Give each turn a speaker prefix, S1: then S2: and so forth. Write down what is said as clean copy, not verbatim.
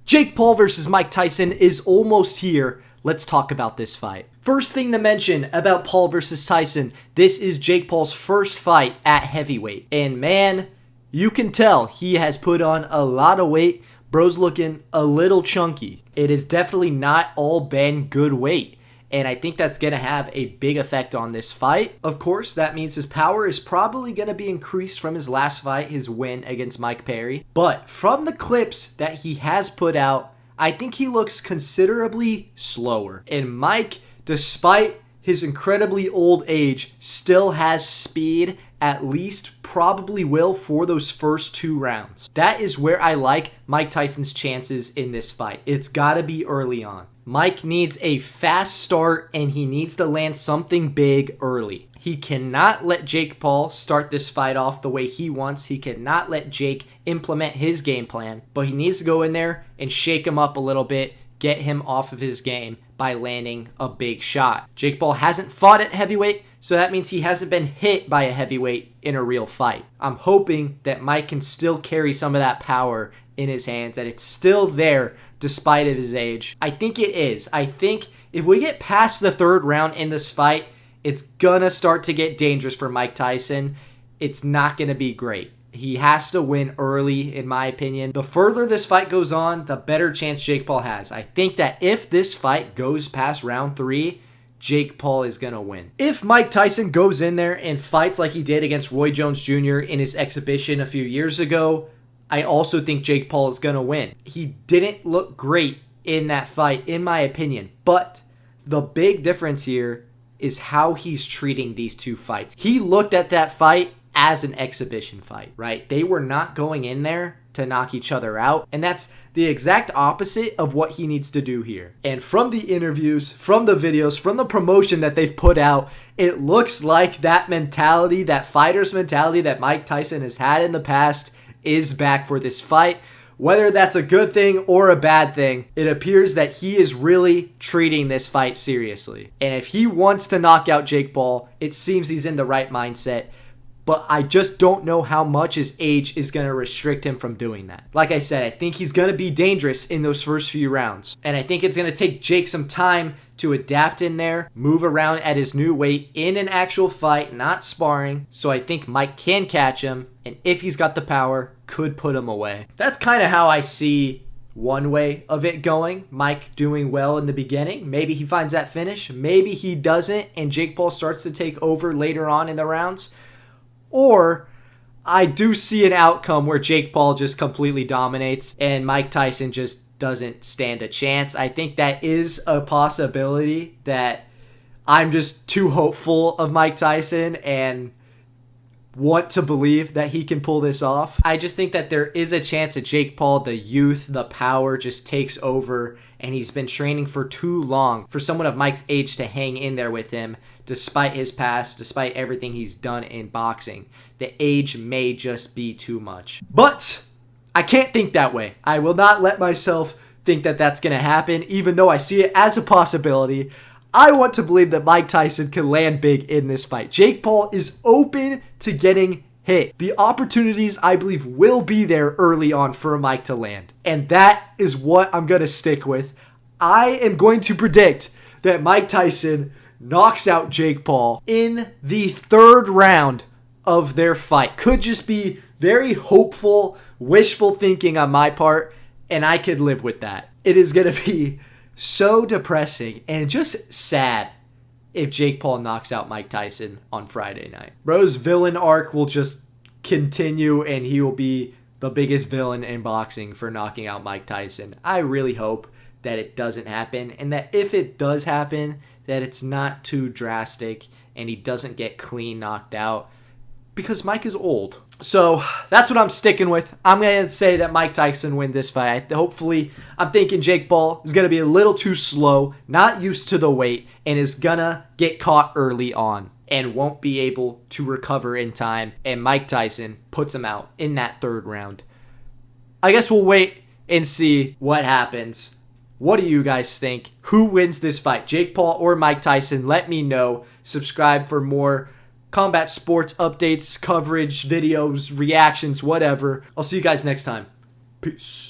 S1: Jake Paul versus Mike Tyson is almost here. Let's talk about this fight. First thing to mention about Paul versus Tyson, this is Jake Paul's first fight at heavyweight. And man, you can tell he has put on a lot of weight. Bro's looking a little chunky. It has definitely not all been good weight. And I think that's going to have a big effect on this fight. Of course, that means his power is probably going to be increased from his last fight, his win against Mike Perry. But from the clips that he has put out, I think he looks considerably slower. And Mike, despite his incredibly old age, still has speed, at least probably will for those first 2 rounds. That is where I like Mike Tyson's chances in this fight. It's got to be early on. Mike needs a fast start and he needs to land something big early. He cannot let Jake Paul start this fight off the way he wants. He cannot let Jake implement his game plan, but he needs to go in there and shake him up a little bit, get him off of his game by landing a big shot. Jake Paul hasn't fought at heavyweight, so that means he hasn't been hit by a heavyweight in a real fight. I'm hoping that Mike can still carry some of that power in his hands, that it's still there despite of his age. I think it is. I think if we get past the 3rd round in this fight, it's gonna start to get dangerous for Mike Tyson. It's not gonna be great. He has to win early, in my opinion. The further this fight goes on, the better chance Jake Paul has. I think that if this fight goes past round 3, Jake Paul is going to win. If Mike Tyson goes in there and fights like he did against Roy Jones Jr. in his exhibition a few years ago, I also think Jake Paul is going to win. He didn't look great in that fight, in my opinion. But the big difference here is how he's treating these 2 fights. He looked at that fight as an exhibition fight, right? They were not going in there to knock each other out. And that's the exact opposite of what he needs to do here. And from the interviews, from the videos, from the promotion that they've put out, it looks like that mentality, that fighter's mentality that Mike Tyson has had in the past is back for this fight. Whether that's a good thing or a bad thing, it appears that he is really treating this fight seriously. And if he wants to knock out Jake Paul, it seems he's in the right mindset. But I just don't know how much his age is going to restrict him from doing that. Like I said, I think he's going to be dangerous in those first few rounds. And I think it's going to take Jake some time to adapt in there, move around at his new weight in an actual fight, not sparring. So I think Mike can catch him, and if he's got the power, could put him away. That's kind of how I see one way of it going. Mike doing well in the beginning. Maybe he finds that finish. Maybe he doesn't, and Jake Paul starts to take over later on in the rounds. Or I do see an outcome where Jake Paul just completely dominates and Mike Tyson just doesn't stand a chance. I think that is a possibility, that I'm just too hopeful of Mike Tyson and want to believe that he can pull this off. I just think that there is a chance that Jake Paul, the youth, the power, just takes over, and he's been training for too long for someone of Mike's age to hang in there with him despite his past, despite everything he's done in boxing. The age may just be too much. But I can't think that way. I will not let myself think that that's going to happen, even though I see it as a possibility. I want to believe that Mike Tyson can land big in this fight. Jake Paul is open to getting hit. The opportunities, I believe, will be there early on for Mike to land. And that is what I'm going to stick with. I am going to predict that Mike Tyson knocks out Jake Paul in the 3rd round of their fight. Could just be very hopeful, wishful thinking on my part, and I could live with that. It is going to be so depressing and just sad if Jake Paul knocks out Mike Tyson on Friday night. Bro's villain arc will just continue, and he will be the biggest villain in boxing for knocking out Mike Tyson. I really hope that it doesn't happen, and that if it does happen, that it's not too drastic and he doesn't get clean knocked out, because Mike is old. So that's what I'm sticking with. I'm going to say that Mike Tyson win this fight. Hopefully, I'm thinking Jake Paul is going to be a little too slow, not used to the weight, and is going to get caught early on and won't be able to recover in time. And Mike Tyson puts him out in that 3rd round. I guess we'll wait and see what happens. What do you guys think? Who wins this fight, Jake Paul or Mike Tyson? Let me know. Subscribe for more combat sports updates, coverage, videos, reactions, whatever. I'll see you guys next time. Peace.